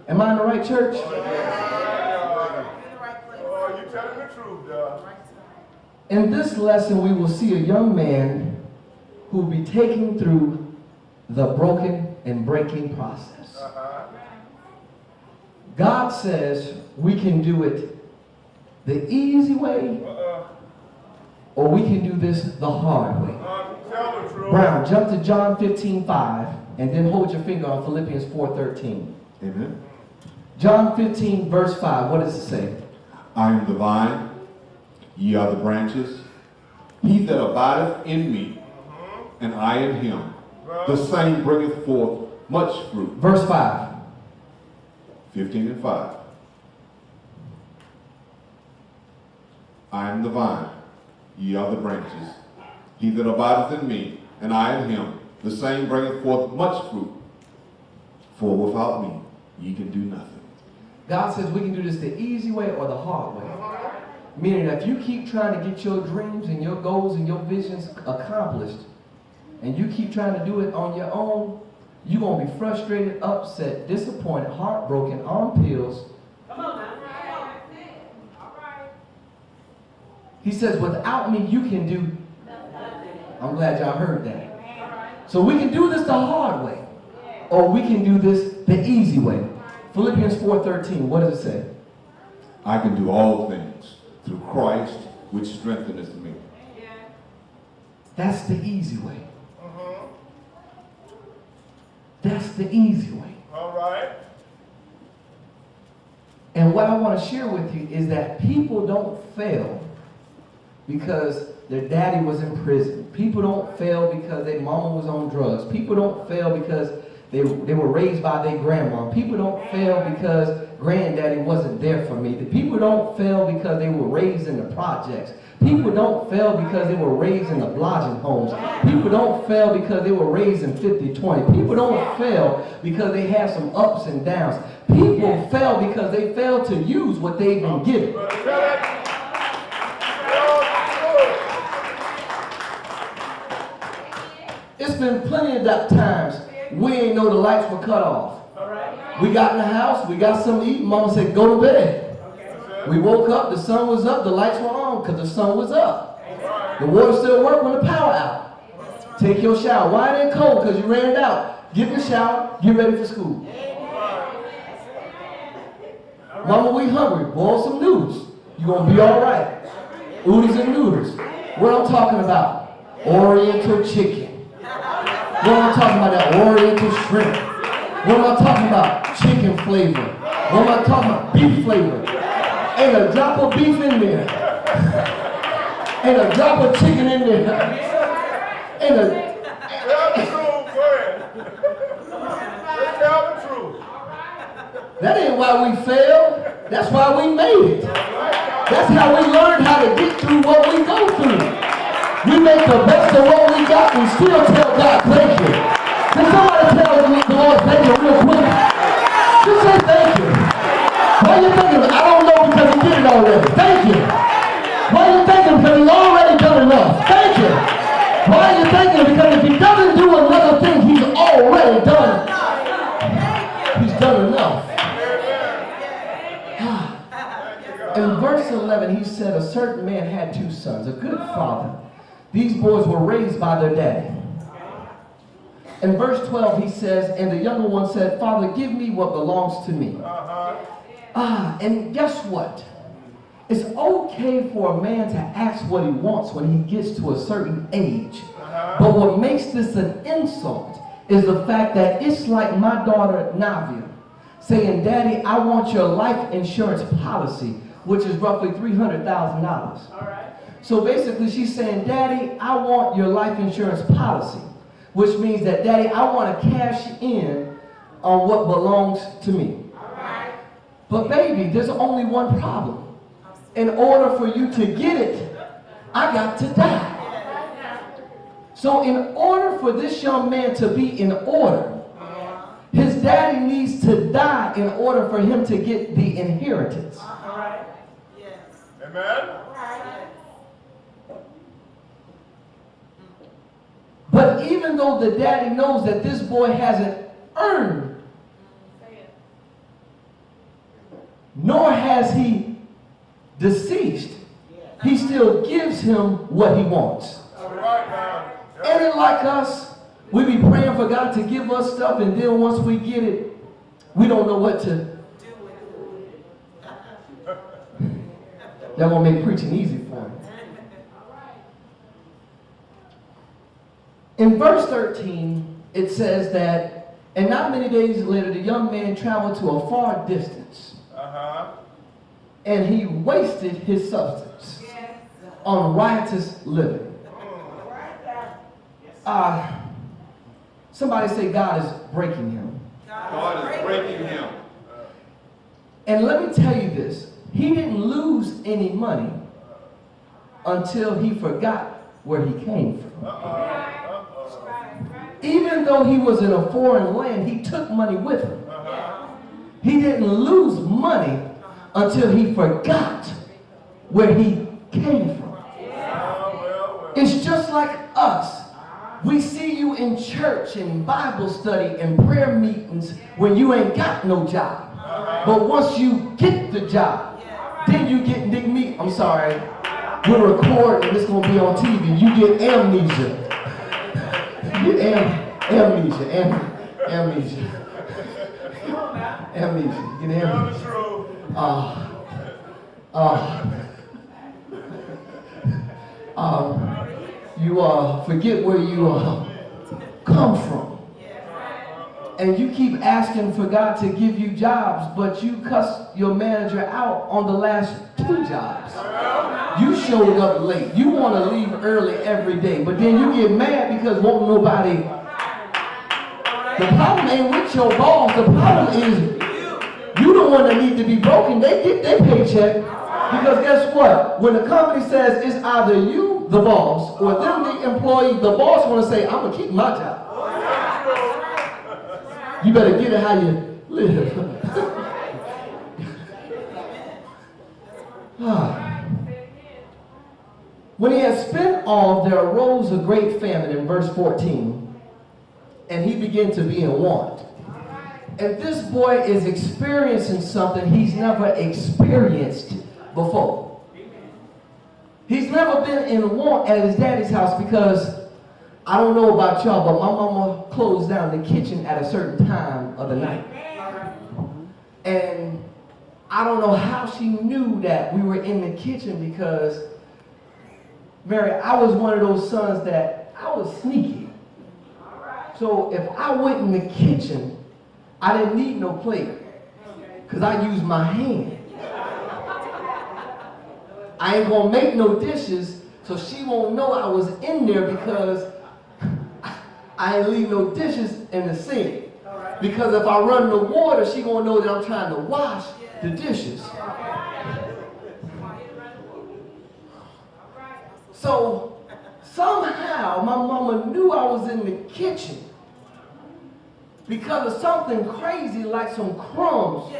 Am I in the right church? Oh, you're telling the truth, dog. In this lesson, we will see a young man who will be taken through the broken and breaking process. God says we can do it the easy way, or we can do this the hard way. Tell the truth. Brown, jump to John 15:5, and then hold your finger on Philippians 4:13. Amen. John 15, verse 5, what does it say? I am the vine, ye are the branches. He that abideth in me, and I in him, the same bringeth forth much fruit. Verse 5. 15 and 5. I am the vine, ye are the branches. He that abideth in me, and I in him, the same bringeth forth much fruit. For without me, ye can do nothing. God says we can do this the easy way or the hard way. Meaning that if you keep trying to get your dreams and your goals and your visions accomplished, and you keep trying to do it on your own, you're going to be frustrated, upset, disappointed, heartbroken, on pills. Come on now. All right. He says, without me, you can do. I'm glad y'all heard that. So we can do this the hard way, or we can do this the easy way. Philippians 4:13, what does it say? I can do all things through Christ, which strengtheneth me. That's the easy way. That's the easy way. All right. And what I want to share with you is that people don't fail because their daddy was in prison. People don't fail because their mama was on drugs. People don't fail because they were raised by their grandma. People don't fail because granddaddy wasn't there for me. The people don't fail because they were raised in the projects. People don't fail because they were raised in the lodging homes. People don't fail because they were raised in 50-20. People don't fail because they have some ups and downs. People fail because they fail to use what they've been given. It's been plenty of times we ain't know the lights were cut off. We got in the house, we got something to eat, mama said, go to bed. We woke up, the sun was up, the lights were on because the sun was up. The water still worked when the power out. Take your shower. Why it ain't cold? Because you ran it out. Get in the shower, get ready for school. Mama, we hungry. Boil some noodles. You're going to be all right. Oodles and noodles. What I'm talking about? Oriental chicken. What am I talking about? That Oriental shrimp. What am I talking about? Chicken flavor. What am I talking about? Beef flavor. Ain't a drop of beef in there. Ain't a drop of chicken in there. Ain't a... Tell the truth, go ahead. Tell the truth. That ain't why we failed. That's why we made it. That's how we learned how to get through what we go through. We make the best of what we got and still tell God, thank you. Can somebody tell the Lord, thank you real quick? Just say thank you. Why are you thinking? I don't know because he did it already. Thank you. Why are you thinking? Because he's already done enough. Thank you. Why are you thinking? Because if he doesn't do another thing, he's already done. He's done enough. In verse 11, he said, a certain man had two sons, a good father. These boys were raised by their daddy. In verse 12, he says, and the younger one said, Father, give me what belongs to me. And guess what? It's okay for a man to ask what he wants when he gets to a certain age. But what makes this an insult is the fact that it's like my daughter, Navia, saying, Daddy, I want your life insurance policy, which is roughly $300,000. So basically she's saying, Daddy, I want your life insurance policy, which means that, Daddy, I want to cash in on what belongs to me. But baby, there's only one problem. In order for you to get it, I got to die. So in order for this young man to be in order, his daddy needs to die in order for him to get the inheritance. Amen. But even though the daddy knows that this boy hasn't earned as he deceased, he still gives him what he wants. All right now. Ain't it like us? We be praying for God to give us stuff, and then once we get it, we don't know what to do. Y'all gonna make preaching easy for him. In verse 13, it says that, and not many days later, the young man traveled to a far distance, and he wasted his substance on riotous living. Somebody say God is breaking him. God is breaking him. And let me tell you this, he didn't lose any money until he forgot where he came from. Even though he was in a foreign land, he took money with him. He didn't lose money until he forgot where he came from. It's just like us. We see you in church and Bible study and prayer meetings when you ain't got no job. But once you get the job, then you get I'm sorry, we're recording, it's going to be on TV. You get amnesia. You get amnesia. Get amnesia. You forget where you come from. And you keep asking for God to give you jobs, but you cuss your manager out on the last 2 jobs. You showed up late. You want to leave early every day, but then you get mad because won't nobody. The problem ain't with your boss. The problem is you the one that need to be broken. They get their paycheck. Because guess what? When the company says it's either you, the boss, or them, the employee, the boss want to say, I'm going to keep my job. You better get it how you live. When he had spent all, there arose a great famine in verse 14, and he began to be in want. And this boy is experiencing something he's never experienced before. He's never been in want at his daddy's house because I don't know about y'all, but my mama closed down the kitchen at a certain time of the night. And I don't know how she knew that we were in the kitchen because, Mary, I was one of those sons that I was sneaky. So if I went in the kitchen, I didn't need no plate because I used my hand. I ain't gonna make no dishes, so she won't know I was in there because I ain't leave no dishes in the sink. Because if I run the water, she gonna know that I'm trying to wash the dishes. So somehow my mama knew I was in the kitchen because of something crazy like some crumbs.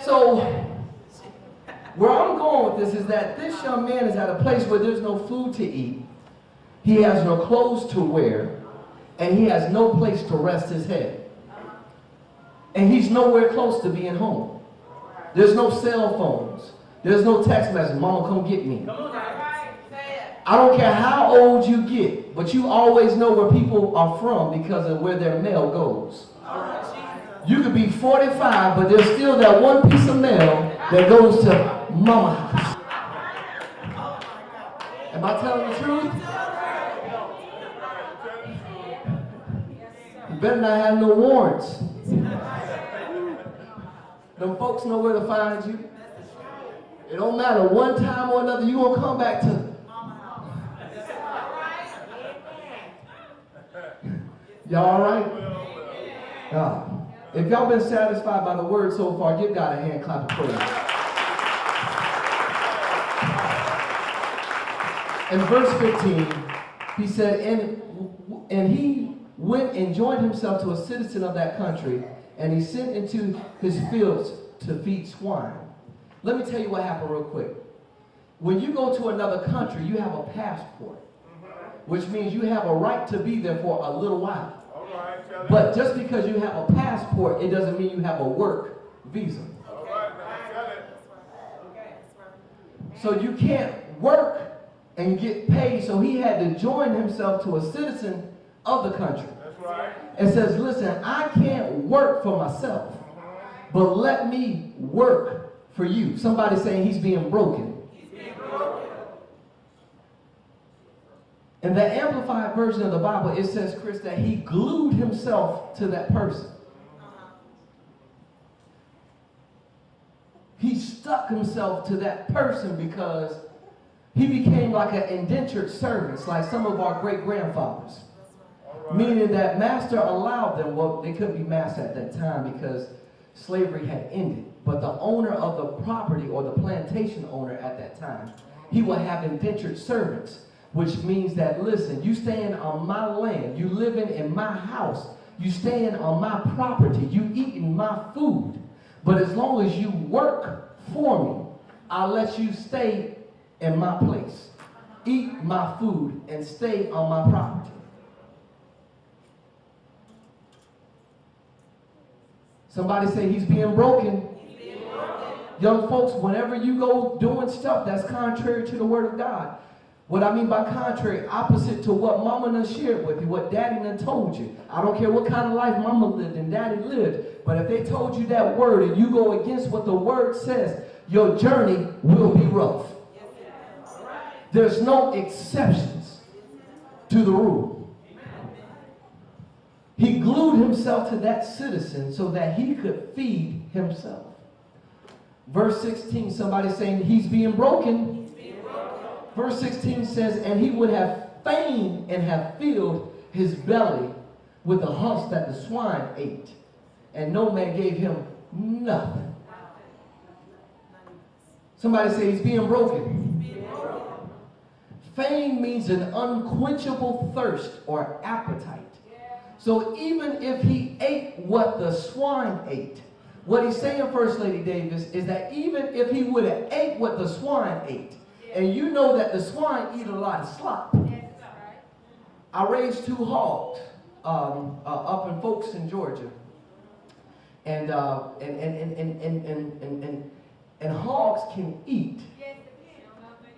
So where I'm going with this is that this young man is at a place where there's no food to eat, he has no clothes to wear, and he has no place to rest his head. And he's nowhere close to being home. There's no cell phones. There's no text message, Mama, come get me. I don't care how old you get, but you always know where people are from because of where their mail goes. You could be 45, but there's still that one piece of mail that goes to Mama house. Am I telling the truth? You better not have no warrants. Them folks know where to find you. It don't matter, one time or another, you gonna come back to y'all all right? If y'all been satisfied by the word so far, give God a hand clap of praise. In verse 15, he said, and he went and joined himself to a citizen of that country, and he sent into his fields to feed swine. Let me tell you what happened real quick. When you go to another country, you have a passport, which means you have a right to be there for a little while. All right, tell it. But just because you have a passport, it doesn't mean you have a work visa. All right, now tell it. So you can't work and get paid. So he had to join himself to a citizen of the country. That's right. And says, listen, I can't work for myself, but let me work for you. Somebody saying he's being broken. In the Amplified version of the Bible, it says, Chris, that he glued himself to that person. He stuck himself to that person because he became like an indentured servant, like some of our great-grandfathers. Meaning that master allowed them, well, they couldn't be master at that time because slavery had ended. But the owner of the property or the plantation owner at that time, he would have indentured servants, which means that, listen, you staying on my land, you living in my house, you staying on my property, you eating my food. But as long as you work for me, I'll let you stay in my place, eat my food, and stay on my property. Somebody say he's being broken. Young folks, whenever you go doing stuff that's contrary to the word of God, what I mean by contrary, opposite to what mama done shared with you, what daddy done told you. I don't care what kind of life mama lived and daddy lived, but if they told you that word and you go against what the word says, your journey will be rough. There's no exceptions to the rule. He glued himself to that citizen so that he could feed himself. Verse 16, somebody saying he's being broken. Verse 16 says, and he would have fain and have filled his belly with the husk that the swine ate, and no man gave him nothing. Somebody say he's being broken. Fain means an unquenchable thirst or appetite. So even if he ate what the swine ate, what he's saying, First Lady Davis, is that even if he would have ate what the swine ate, and you know that the swine eat a lot of slop. I raised 2 hogs up in Folkestone, Georgia, and hogs can eat.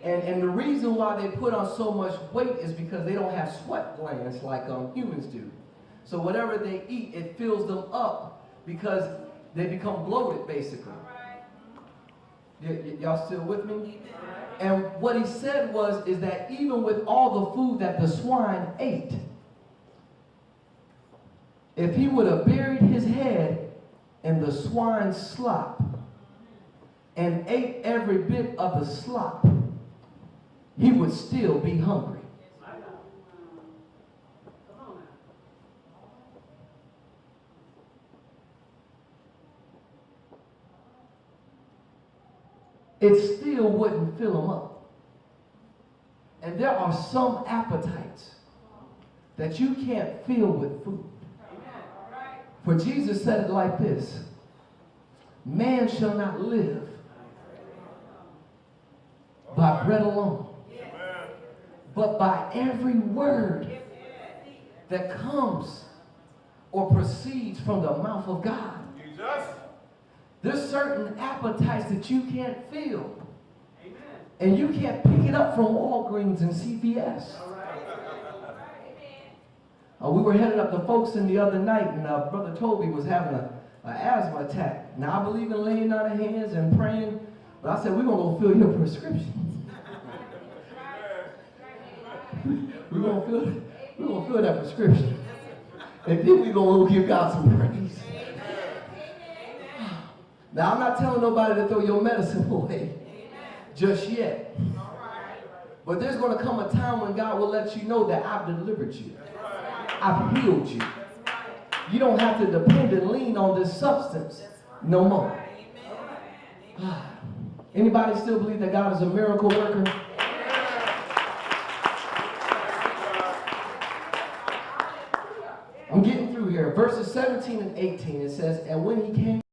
And the reason why they put on so much weight is because they don't have sweat glands like humans do. So whatever they eat, it fills them up because they become bloated, basically. Y'all still with me? And what he said is that even with all the food that the swine ate, if he would have buried his head in the swine's slop and ate every bit of the slop, he would still be hungry. It still wouldn't fill him up. And there are some appetites that you can't fill with food. For Jesus said it like this: man shall not live by bread alone, but by every word that comes or proceeds from the mouth of God. Jesus. There's certain appetites that you can't feel. Amen. And you can't pick it up from Walgreens and CVS. We were headed up to Folkestone the other night, and Brother Toby was having an asthma attack. Now, I believe in laying on of hands and praying, but I said, we're going to go fill your prescriptions. We're going to fill that prescription. And then we're going to give God some praise. Now, I'm not telling nobody to throw your medicine away just yet. But there's going to come a time when God will let you know that I've delivered you. I've healed you. You don't have to depend and lean on this substance no more. Anybody still believe that God is a miracle worker? I'm getting through here. Verses 17 and 18, it says, and when he came